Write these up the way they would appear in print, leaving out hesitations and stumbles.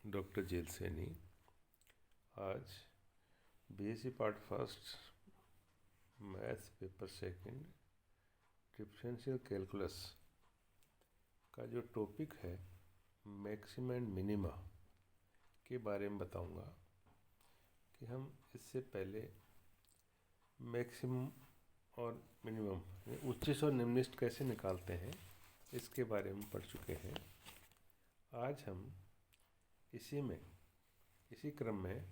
Doctor जेल सैनी। आज BSc part first maths paper second differential calculus का जो टॉपिक है मैक्सिमा एंड मिनिमा के बारे में बताऊंगा कि हम इससे पहले मैक्सिमम और मिनिमम उच्चिष्ट और निम्निष्ट कैसे निकालते हैं इसके बारे में पढ़ चुके हैं। आज हम इसी क्रम में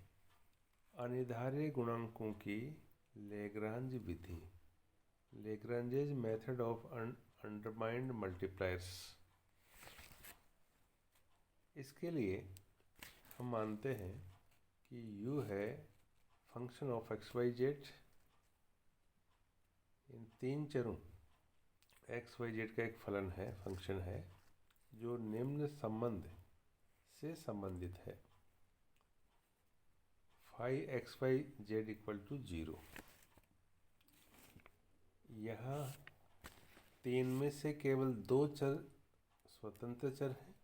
अनिर्धारित गुणांकों की लैग्रांज विधि, Lagrange's method of undermined multipliers, इसके लिए हम मानते हैं कि u है function of x y z. इन तीन चरों एक्स वाई जेड का एक फलन है, फंक्शन है, जो निम्न संबंध से संबंधित है। Phi x y z equal to 0। यहाँ तीन में से केवल दो चर स्वतंत्र चर हैं।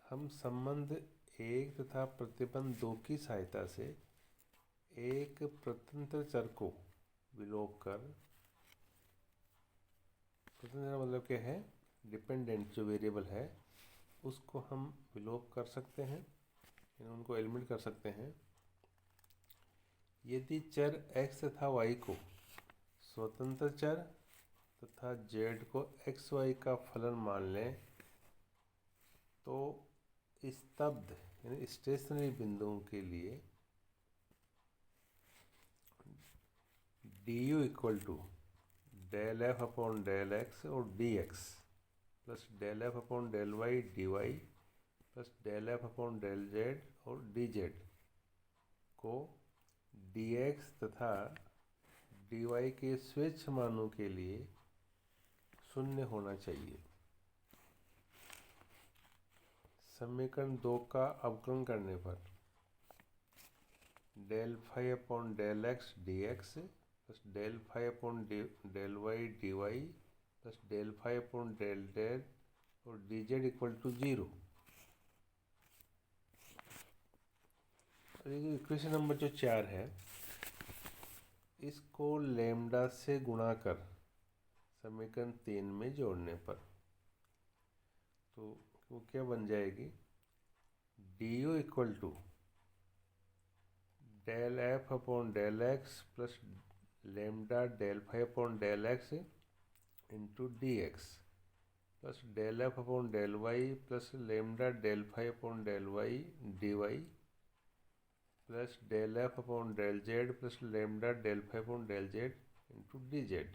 हम संबंध एक तथा प्रतिबंध दो की सहायता से एक स्वतंत्र चर को विलोप कर, स्वतंत्र मतलब क्या है, डिपेंडेंट जो वेरिएबल है उसको हम विलोप कर सकते हैं, उनको एलिमिनेट कर सकते हैं। यदि चर x तथा y को स्वतंत्र चर तथा z को x y का फलन मान लें तो स्तब्ध यानी स्टेशनरी बिंदुओं के लिए du equal to del f upon del x और dx plus del f upon del y dy plus del f upon del z और dz को dx तथा dy के स्वेच्छ मानों के लिए शून्य होना चाहिए। समीकरण 2 का अवकलन करने पर del phi upon del x dx plus del phi upon del y dy plus del phi upon del z और dz equal to 0। Equation number जो 4 है इसको लैम्डा से गुणा कर समीकरण 3 में जोड़ने पर तो वो क्या बन जाएगी, du equal to del f upon del x plus lambda del phi upon del x into d x plus del f upon del y plus lambda del phi upon del y d y plus del f upon del z plus lambda del phi upon del z into d z,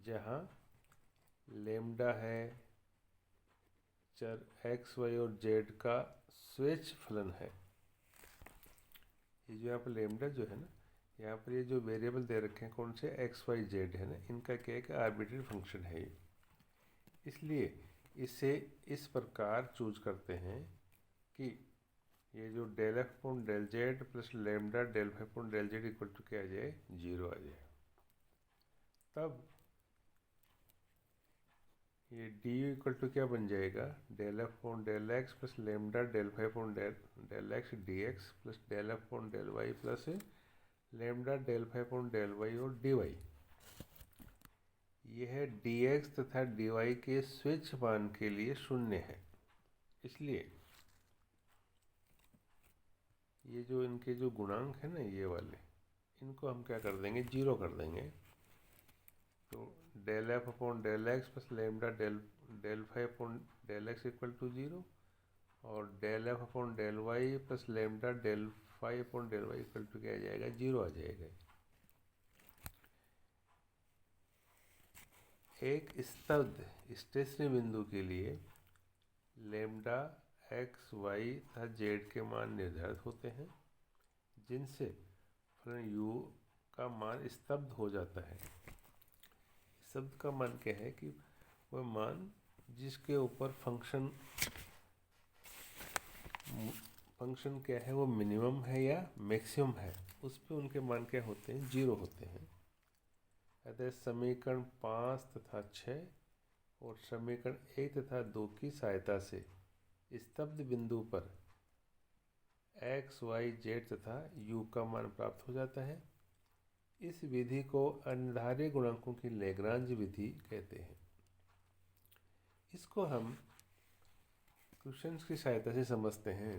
जहाँ lambda है चर x Y और Z का स्वेच्छ फलन है। ये जो यहाँ पर लैम्डा जो है ना, यहाँ पर ये जो वेरिएबल दे रखे हैं कौन से, एक्स वाई जेड है ना, इनका क्या एक आर्बिट्रेरी फंक्शन है ये। इसलिए इसे इस प्रकार चूज करते हैं कि ये जो del f upon del z plus lambda del phi upon del z equal to क्या आ जाए, 0 आ जाए। तब ये डी यू इक्वल टू क्या बन जाएगा, del f upon del x plus lambda del phi upon del x d x plus del f upon del y plus lambda del phi upon del y और d y. यह d x तथा d y के स्वेच्छ मान के लिए शून्य है। इसलिए ये जो इनके जो गुणांक है ना, ये वाले, इनको हम क्या कर देंगे, 0 कर देंगे। तो del f upon del x plus lambda del phi upon del x equal to 0 और del f upon del y plus lambda del phi upon del y equal to क्या आ जाएगा, 0 आ जाएगा। एक स्तब्ध स्टेशनरी बिंदु के लिए लैम्डा एक्स वाई तथा जेड के मान निर्धारित होते हैं, जिनसे फलन u का मान स्तब्ध हो जाता है। स्तब्ध का मान क्या है कि वह मान जिसके ऊपर फंक्शन क्या है, वो मिनिमम है या मैक्सिमम है, उस पे उनके मान क्या होते हैं, 0 होते हैं। अतः समीकरण 5 तथा 6 और समीकरण 1 तथा 2 की सहायता से स्तब्ध बिंदु पर x, y, z तथा u का मान प्राप्त हो जाता है। इस विधि को अनिर्धारित गुणांकों की लैग्रांज विधि कहते हैं। इसको हम क्वेश्चंस की सहायता से समझते हैं।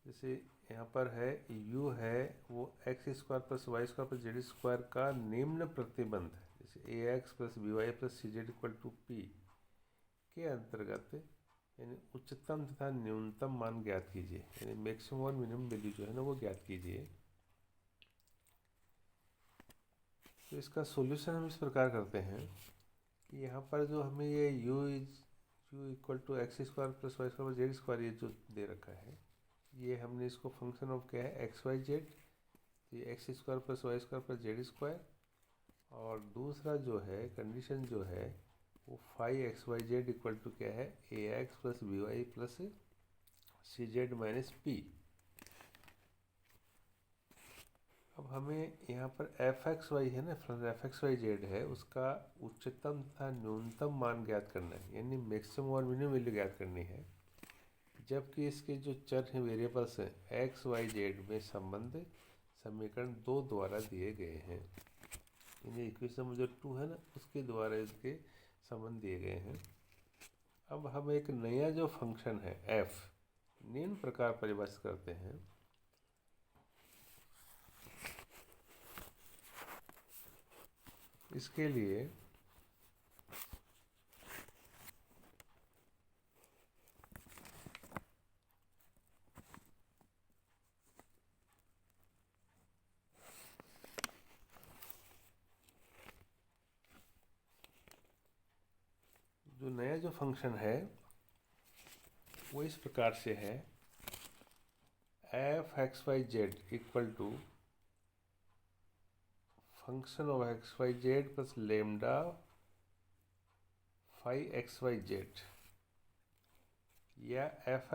जैसे यहाँ पर है u है वो x square plus y square plus z square का निम्न प्रतिबंध है, जैसे ax plus b y plus c z equal to p के अंतर्गत यानी उच्चतम तथा न्यूनतम मान ज्ञात कीजिए, यानी मैक्सिमम और मिनिमम वैल्यू जो है ना वो ज्ञात कीजिए। तो इसका सॉल्यूशन हम इस प्रकार करते हैं कि यहाँ पर जो हमें ये u equal to x square plus y square z square ये जो दे रखा है, ये हमने इसको फंक्शन ऑफ क्या है एक्स वाई जेड, तो ये x square plus y square plus z square, और दूसरा जो है कंडीशन जो है वो five x y z equal to क्या है a x plus b y plus c z minus p. अब हमें यहाँ पर एफ एक्स वाई है ना, एफ एक्स वाई जेड है, उसका उच्चतम तथा न्यूनतम मान ज्ञात करना है, यानी मैक्सिमम और मिनिमम वैल्यू ज्ञात करनी है। जबकि इसके जो चर हैं वेरिएबल्स हैं एक्स वाई जेड में संबंध समीकरण 2 द्वारा दिए गए हैं, यानी इक्वेशन जो 2 है ना उसके द्वारा इसके संबंध दिए गए हैं। अब हम एक नया जो फंक्शन है f निम्न प्रकार परिभाषित करते हैं। इसके लिए जो नया जो फंक्शन है वो इस प्रकार से है f x y z equal to function of x y z plus lambda five x y z, या f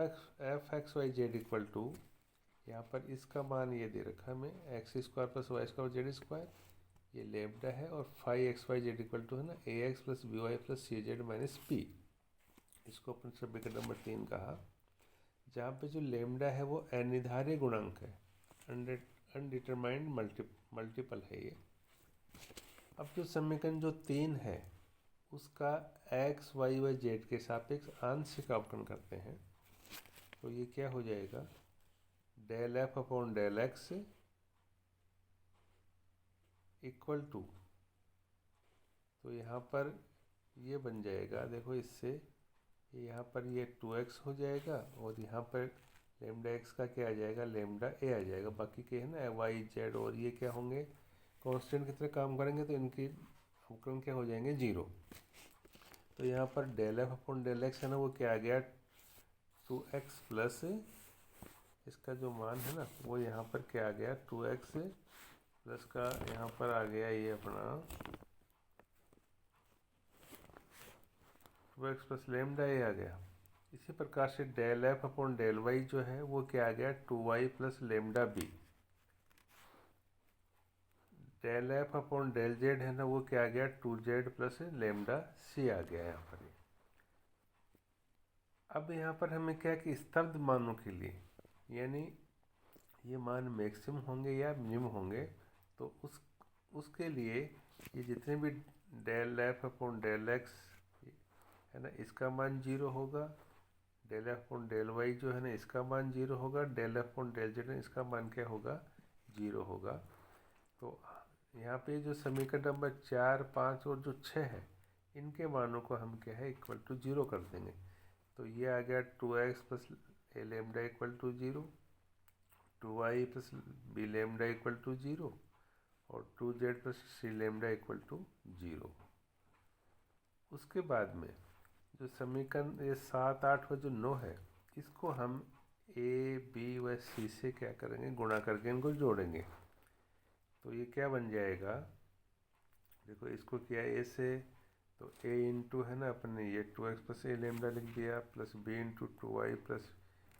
x y z equal to यहाँ पर इसका मान ये दे रखा है हमें x square plus y square z square, ये लेमडा है, और five x y z equal to है ना a x plus b y plus c z minus p. इसको अपन समीकरण नंबर 3 कहा, जहाँ पे जो लेमडा है वो अनिर्धारित गुणांक है, अनडिटरमाइंड मल्टीपल है ये। अब जो समीकरण जो 3 है उसका एक्स वाई वाई जेड के सापेक्ष आंशिक अवकलन करते हैं, तो ये क्या हो जाएगा del f upon del x equal to, तो यहाँ पर ये बन जाएगा, देखो इससे यहाँ पर ये 2x हो जाएगा, और यहाँ पर लेमडा एक्स का क्या आ जाएगा लेमडा ए आ जाएगा, बाकी के है ना वाई जेड और ये क्या होंगे कांस्टेंट की तरह काम करेंगे, तो इनकी अवकलन क्या हो जाएंगे 0। तो यहाँ पर del f upon del x है ना वो क्या आ गया 2x प्लस इसका जो मान है ना वो यहाँ पर क्या आ गया 2x प्लस का यहाँ पर आ गया ये अपना 2x प्लस लेमडा ए आ गया। इसी प्रकार से del f upon del y जो है वो क्या आ गया 2y plus lambda b. Del f upon del z है ना वो क्या आ गया 2z प्लस लेमडा सी आ गया यहाँ पर। अब यहाँ पर हमें क्या कि स्तब्ध मानों के लिए यानी ये मान मैक्सिमम होंगे या मिनिमम होंगे, तो उसके लिए ये जितने भी del f upon del x है ना इसका मान 0 होगा, del f upon del y जो है ना इसका मान 0 होगा, del f upon del z इसका मान क्या होगा 0 होगा। तो यहाँ पे जो समीकरण नंबर 4, 5 और जो 6 है इनके मानों को हम क्या है इक्वल टू 0 कर देंगे। तो ये आ गया 2x plus a lambda equal to 0, 2y plus b lambda equal to 0 और 2z plus c lambda equal to 0। उसके बाद में जो समीकरण ये 7, 8 व जो 9 है इसको हम a, b व c से क्या करेंगे गुणा करके इनको जोड़ेंगे। तो ये क्या बन जाएगा, देखो इसको किया a से, तो a इंटू है ना अपने ये 2x प्लस ए लेमडा लिख दिया plus b into 2y plus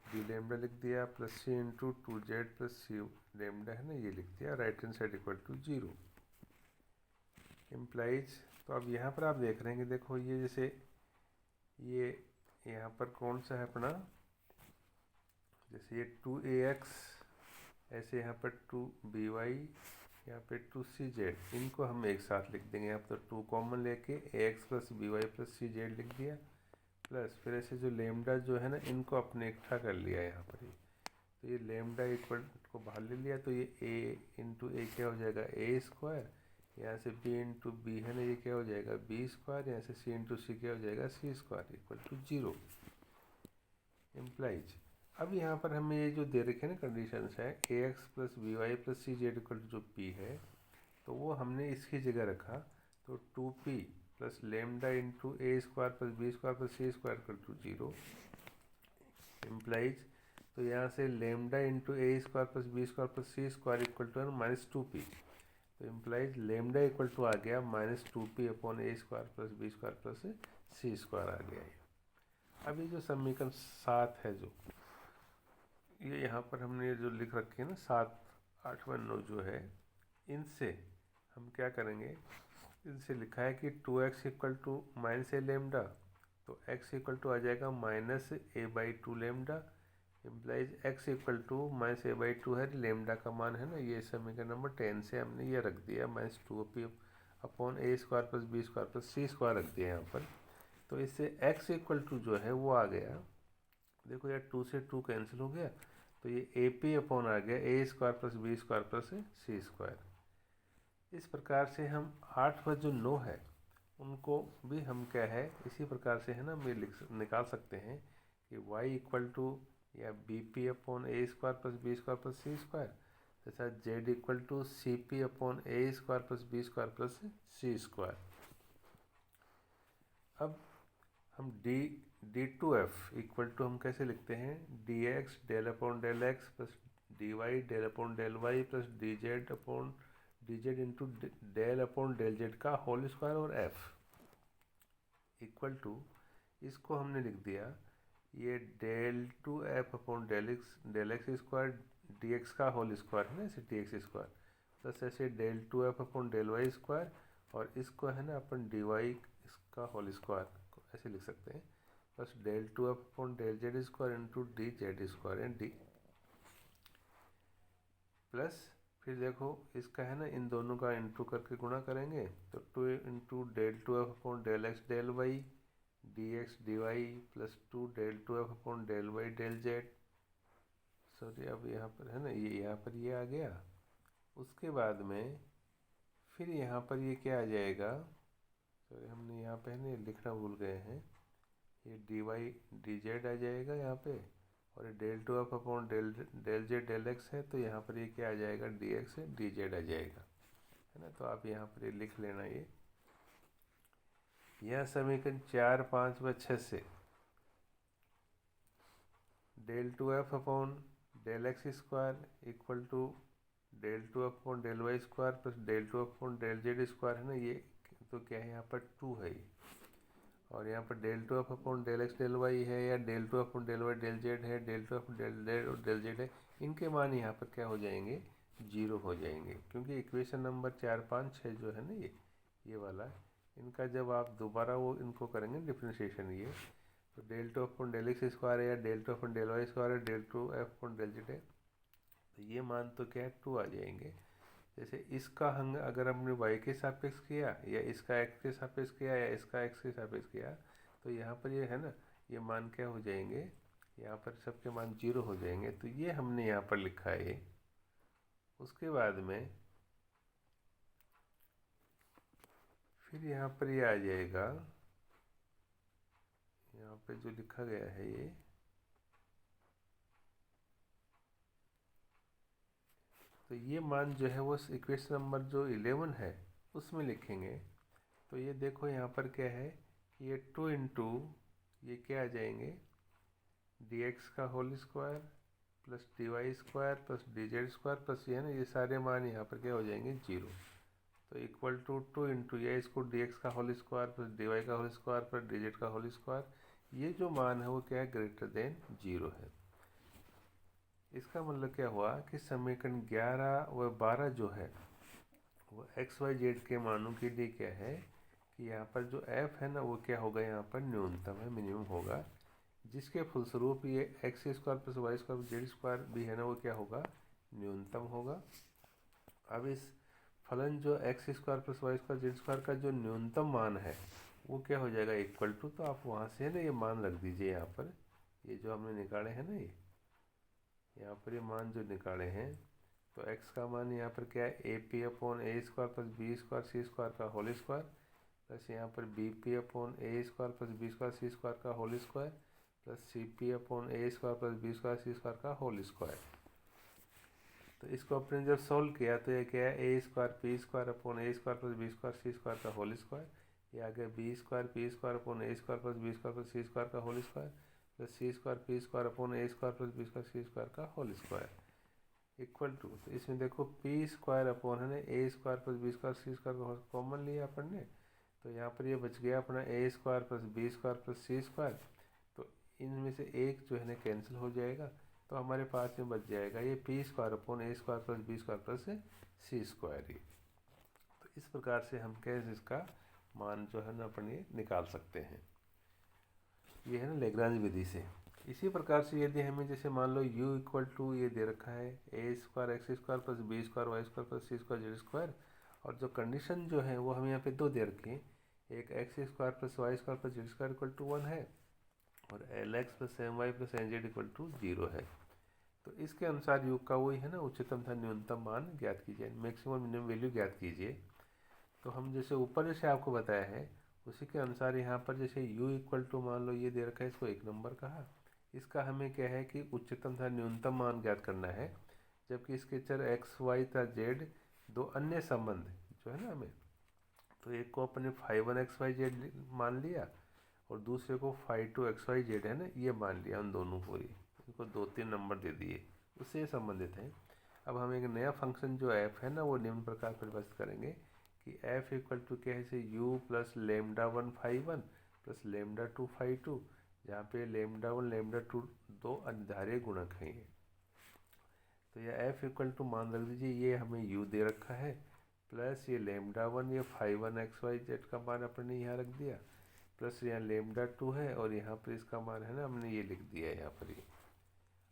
b lambda लिख दिया plus c into 2z plus c lambda है ना ये लिख दिया, right hand side equal to 0। Implies, तो अब यहाँ पर आप देख रहे हैं कि देखो ये जैसे ये यहाँ पर कौन सा है अपना, जैसे ये 2ax, ऐसे यहाँ पर 2by, यहाँ पे 2cz, इनको हम एक साथ लिख देंगे। यहाँ पर 2 कॉमन लेके ax plus by plus cz लिख दिया, प्लस फिर ऐसे जो लेमडा जो है ना, इनको अपने इकट्ठा कर लिया यहाँ पर ही। तो ये लेमडा इक्वल को बाहर ले लिया, तो ये a इंटू ए क्या हो जाएगा a स्क्वायर, यहाँ से b इंटू बी है ना, ये क्या हो जाएगा b स्क्वायर, यहाँ से c इंटू सी क्या हो जाएगा c square equal to 0 implies. अब यहाँ पर हमें ये जो दे रखे हैं ना कंडीशंस है, ax plus b y plus c z equal to जो p है, तो वो हमने इसकी जगह रखा, तो 2p plus lambda into a square plus b square plus c square equal to 0 implies. तो यहाँ से lambda into a square plus b square plus c square equal to minus 2p, तो इम्प्लाइज लेमडा इक्वल टू आ गया minus 2p upon a square plus b square plus c square आ गया है। अब ये जो समीकरण 7 है, जो ये यहाँ पर हमने जो लिख रखी है ना 7, 8 व 9 जो है, इनसे हम क्या करेंगे, इनसे लिखा है कि 2x equal to minus a lambda, तो x इक्वल टू आ जाएगा minus a by 2 lambda implies x equal to minus a by 2 है, लेमडा का मान है ना, ये समीकरण नंबर 10 से हमने ये रख दिया minus 2p upon a square plus b square plus c square रख दिया यहाँ पर। तो इससे x इक्वल टू जो है वो आ गया, देखो यार 2 से 2 कैंसिल हो गया, तो ये ए पी अपॉन आ गया a square plus b square plus c square. इस प्रकार से हम 8 व जो 9 है उनको भी हम क्या है इसी प्रकार से है ना हम निकाल सकते हैं कि y इक्वल टू या b p upon a square plus b square plus c square, तथा z equal to c p upon a square plus b square plus c square. अब हम d2f इक्वल टू हम कैसे लिखते हैं, dx del upon del x plus dy del upon del y plus dz upon dz into del upon del z का whole square और f equal to, इसको हमने लिख दिया ये del two f upon del x square dx का whole square है ना, ऐसे dx स्क्वायर प्लस ऐसे del two f upon del y square, और इसको है ना अपन dy इसका होल स्क्वायर ऐसे लिख सकते हैं, plus del two f upon del z square into d z square and d, plus फिर देखो इसका है ना इन दोनों का इंटू करके गुणा करेंगे, तो 2 into del two f upon del x del y d x d y plus 2 del two f upon del y del z, sorry अब यहाँ पर है ना ये यहाँ पर ये आ गया। उसके बाद में फिर यहाँ पर ये क्या आ जाएगा, सॉरी हमने यहाँ पे है ना लिखना भूल गए हैं, ये डी वाई डी जेड आ जाएगा यहाँ पे, और ये del two f upon del z del x है, तो यहाँ पर ये क्या आ जाएगा डी एक्स डी जेड आ जाएगा, है ना। तो आप यहाँ पर ये लिख लेना, ये यह समीकरण 4, 5 व 6 से del two f upon del x square equal to del two f upon del y square plus del two f upon del z square है ना, ये तो क्या है यहाँ पर 2 है ये, और यहाँ पर del two f upon del x del y है, या del two f upon del y del z है, del two f del z और डेल जेड है, इनके मान यहाँ पर क्या हो जाएंगे 0 हो जाएंगे, क्योंकि इक्वेशन नंबर 4, 5, 6 जो है ना ये वाला, इनका जब आप दोबारा वो इनको करेंगे डिफ्रेंशिएशन, ये तो del two f upon del x square है, या del two f upon del y square है, del two f upon del z है, तो ये मान तो क्या है 2 आ जाएंगे। जैसे इसका हम अगर हमने y के सापेक्ष किया, या इसका x के सापेक्ष किया, या इसका x के सापेक्ष किया, तो यहाँ पर ये है ना ये मान क्या हो जाएंगे, यहाँ पर सबके मान 0 हो जाएंगे, तो ये हमने यहाँ पर लिखा है ये। उसके बाद में फिर यहाँ पर ये आ जाएगा, यहाँ पे जो लिखा गया है ये, तो ये मान जो है वो इक्वेशन नंबर जो 11 है उसमें लिखेंगे। तो ये देखो यहाँ पर क्या है कि ये 2 इंटू ये क्या आ जाएंगे dx का whole square plus dy square plus dz square plus ये है ना ये सारे मान यहाँ पर क्या हो जाएंगे 0, तो इक्वल टू 2 इंटू या इसको dx का होल स्क्वायर प्लस dy का होल स्क्वायर प्लस dz का होल स्क्वायर, ये जो मान है वो क्या है ग्रेटर देन 0 है। इसका मतलब क्या हुआ कि समीकरण 11 व 12 जो है वो एक्स वाई जेड के मानों के लिए क्या है कि यहाँ पर जो एफ है ना वो क्या होगा, यहाँ पर न्यूनतम है, मिनिमम होगा, जिसके फलस्वरूप ये x square plus y square z square भी है ना वो क्या होगा, न्यूनतम होगा। अब इस फलन जो x square plus y square z square का जो न्यूनतम मान है वो क्या हो जाएगा, इक्वल टू, तो आप वहाँ से ना ये मान रख दीजिए यहाँ पर, ये जो हमने निकाले हैं ना, ये यहाँ पर ये मान जो निकाले हैं, तो x का मान यहाँ पर क्या है, a p upon a square plus b square c square का होल स्क्वायर, प्लस यहाँ पर b p upon a square plus b square c square का whole square, plus c p upon a square plus b square c square का whole square. तो इसको अपने जब solve किया तो ये क्या है, a square p square upon a square plus b square c square का होल स्क्वायर, ये आ गया b square p square upon a square plus b square plus c square का whole square, plus c square p square upon a square plus b square c square का whole square equal to, तो इसमें देखो p square upon है ना a square plus b square c square का common लिया अपन ने, तो यहाँ पर ये बच गया अपना a square plus b square plus c square, तो इनमें से एक जो है ना कैंसिल हो जाएगा, तो हमारे पास में बच जाएगा ये p square upon a square plus b square plus c square ही। तो इस प्रकार से हम कैसे इसका मान जो है ना अपन ये निकाल सकते हैं, ये है ना लेग्रांज विधि से। इसी प्रकार से यदि हमें जैसे मान लो u इक्वल टू ये दे रखा है a square x square plus b square y square plus c square z square, और जो कंडीशन जो है वो हमें यहाँ पे दो दे रखी है, एक x square plus y square plus z square equal to 1 है, और l x plus m y plus n z equal to 0 है। तो इसके अनुसार u का वही है ना उच्चतम तथा न्यूनतम मान ज्ञात कीजिए, मैक्सिमम मिनिमम वैल्यू ज्ञात कीजिए। तो हम जैसे ऊपर जैसे आपको बताया है उसी के अनुसार यहाँ पर जैसे u इक्वल टू मान लो ये दे रखा है, इसको 1 नंबर कहा, इसका हमें क्या है कि उच्चतम तथा न्यूनतम मान ज्ञात करना है, जबकि इसके चर एक्स वाई तथा जेड दो अन्य संबंध जो है ना हमें, तो एक को अपने five one x y z मान लिया और दूसरे को five two x y z है ना ये मान लिया, उन दोनों को ही इनको 2-3 नंबर दे दिए, उससे संबंधित है। अब हम एक नया फंक्शन जो एफ है ना वो निम्न प्रकार परिभाषित करेंगे कि एफ इक्वल टू क्या है, you plus lambda 1 five 1 plus lambda 2 five 2, जहाँ पे लेमडा 1 लेमडा 2 दो अनिर्धारीय गुणक हैं ये। तो यह एफ इक्वल टू मान रख दीजिए, ये हमें यू दे रखा है, प्लस ये लेमडा 1 ये फाइव 1 एक्स वाई जेड का मान अपने यहाँ रख दिया, प्लस यहाँ लेमडा 2 है और यहाँ पर इसका मान है ना हमने ये लिख दिया है यहाँ पर ये।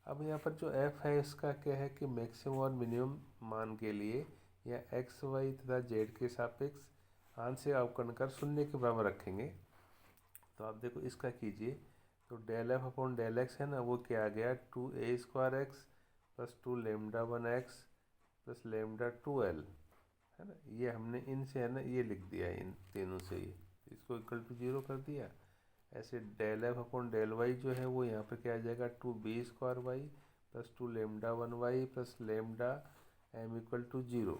अब यहाँ पर जो एफ है इसका क्या है कि मैक्सिमम और मिनिमम मान के लिए या एक्स वाई तथा जेड के सापेक्ष आंशिक अवकलन कर शून्य के बराबर रखेंगे। तो आप देखो इसका कीजिए, तो del f upon del x है ना वो क्या आ गया, 2a square x plus 2 lambda 1 x plus lambda 2l है ना, ये हमने इनसे है ना ये लिख दिया है, इन तीनों से ही इसको इक्वल टू 0 कर दिया। ऐसे del f upon del y जो है वो यहाँ पर क्या आ जाएगा, 2b square y plus 2 lambda 1 y plus lambda m equal to 0।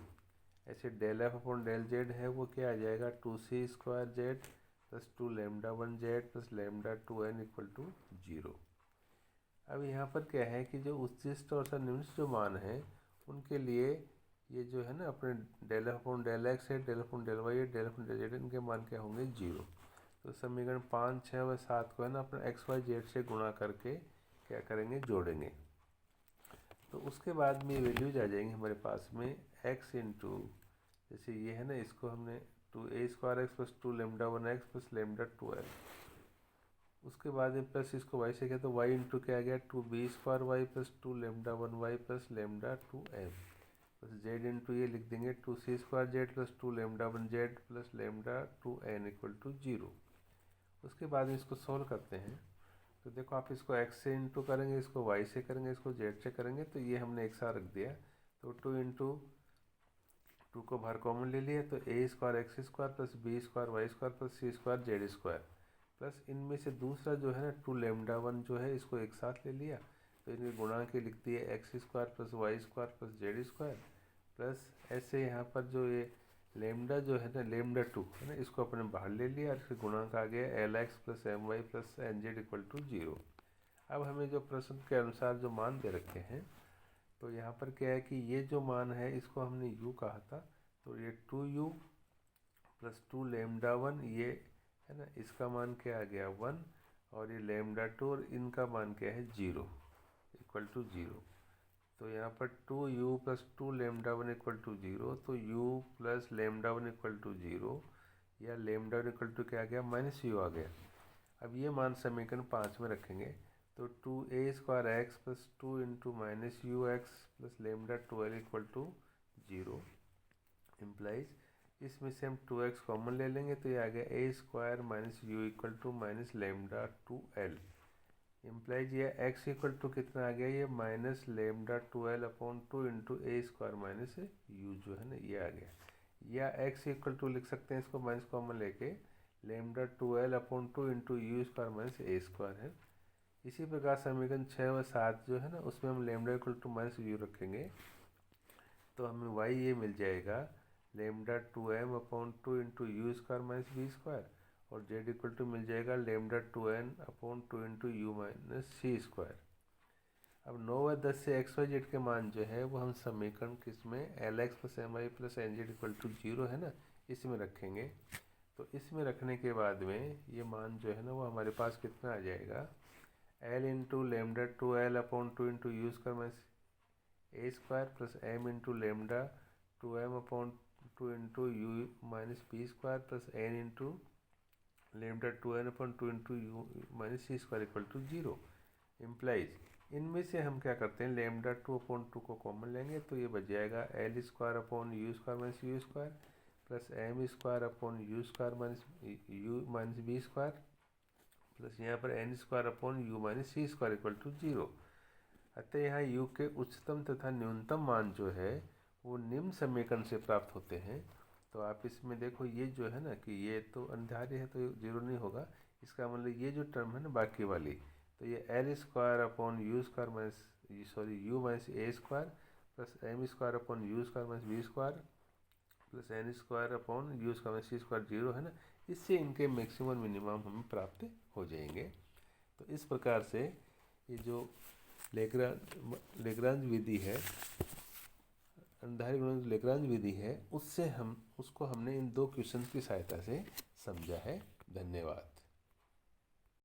ऐसे del f upon del z है वो क्या आ जाएगा, 2c square z plus 2 lambda 1 z plus lambda 2n equal to 0। अब यहाँ पर क्या है कि जो उच्चिष्ट और निम्नलिखित जो मान हैं उनके लिए ये जो है ना अपने del f upon del x है, डेल अपॉन डेल वाई है, डेल अपॉन डेल जेड, इनके मान क्या होंगे 0। तो समीकरण 5, 6 व 7 को है ना अपना एक्स वाई जेड से गुणा करके क्या करेंगे, जोड़ेंगे। तो उसके बाद में ये वैल्यूज आ जाएंगी हमारे पास में x इंटू, जैसे ये है ना इसको हमने 2a square x plus 2 lambda 1 x plus lambda 2l, उसके बाद में प्लस इसको y से किया तो y इंटू क्या आ गया, 2b square y plus 2 lambda 1 y plus lambda 2m plus z into ये लिख देंगे 2c square z plus 2 lambda 1 z plus lambda 2n equal to 0। उसके बाद में इसको सॉल्व करते हैं, तो देखो आप इसको x से इंटू करेंगे, इसको y से करेंगे, इसको z से करेंगे, तो ये हमने एक साथ रख दिया। तो 2 इंटू 2 को बाहर कॉमन ले लिया, तो a square x square plus b square y square plus c square z square, plus इनमें से दूसरा जो है ना 2 लेमडा 1 जो है इसको एक साथ ले लिया, तो इनके गुणा के लिख दिए x square plus y square plus z square, plus ऐसे यहाँ पर जो ये लेमडा जो है ना लेमडा 2 है ना इसको अपने बाहर ले लिया और फिर गुणांक आ गया l x plus m y plus n z equal to 0। अब हमें जो प्रश्न के अनुसार जो मान दे रखे हैं, तो यहाँ पर क्या है कि ये जो मान है इसको हमने u कहा था, तो ये 2u प्लस 2 लेमडा 1 ये है ना इसका मान क्या आ गया 1, और ये लेमडा 2 और इनका मान क्या है 0 इक्वल टू 0। तो यहाँ पर 2u plus 2 lambda one equal to 0, तो u plus lambda one equal to 0 या लेमडा वन इक्वल टू क्या आ गया, माइनस यू आ गया। अब ये मान समीकरण 5 में रखेंगे तो 2a² x plus 2 into minus u x plus lambda 12 equal to 0 implies, इसमें से हम 2x कॉमन ले लेंगे तो ये आ गया a² minus u equal to minus lambda 2l implies ये x इक्वल टू कितना आ गया, ये minus lambda 2l upon 2 into a² minus u जो है ना ये आ गया, या x इक्वल टू लिख सकते हैं इसको माइनस कॉमन लेके lambda 2l upon 2 into u² minus a² है। इसी प्रकार समीकरण 6 व 7 जो है ना उसमें हम lambda equal to minus u रखेंगे तो हमें y ये मिल जाएगा lambda 2m upon 2 into u² minus v² और z इक्वल टू मिल जाएगा lambda 2n upon 2 into u minus c²। अब 9 व 10 से एक्स वाई जेड के मान जो है वो हम समीकरण किसमें l x plus m i plus n z equal to 0 है ना इसमें रखेंगे। तो इसमें रखने के बाद में ये मान जो है ना वो हमारे पास कितना आ जाएगा, l into lambda 2l upon 2 into u² minus a² plus m into lambda 2m upon 2 into u minus p² plus n into lambda 2n upon 2 into u minus c² equal to 0 implies इनमें से हम क्या करते हैं lambda 2 upon 2 को common लेंगे तो ये बच जाएगा l² upon u² minus u² plus m² upon u² minus u minus b² plus यहाँ पर n² upon u minus c² equal to 0। अतः यहाँ u के उच्चतम तथा न्यूनतम मान जो है वो निम्न समीकरण से प्राप्त होते हैं। तो आप इसमें देखो ये जो है ना कि ये तो अनिवार्य है तो 0 नहीं होगा, इसका मतलब ये जो टर्म है ना बाकी वाली तो ये l² upon u² minus u minus a² plus m² upon u² minus b² plus n² upon u² minus c² 0 है ना, इससे इनके मैक्सिमम मिनिमम हमें प्राप्त हो जाएंगे। तो इस प्रकार से ये जो लेग्रांज विधि है, अनधारी गुणन लेग्रांज विधि है, उससे हम उसको हमने इन 2 क्वेश्चन की सहायता से समझा है। धन्यवाद।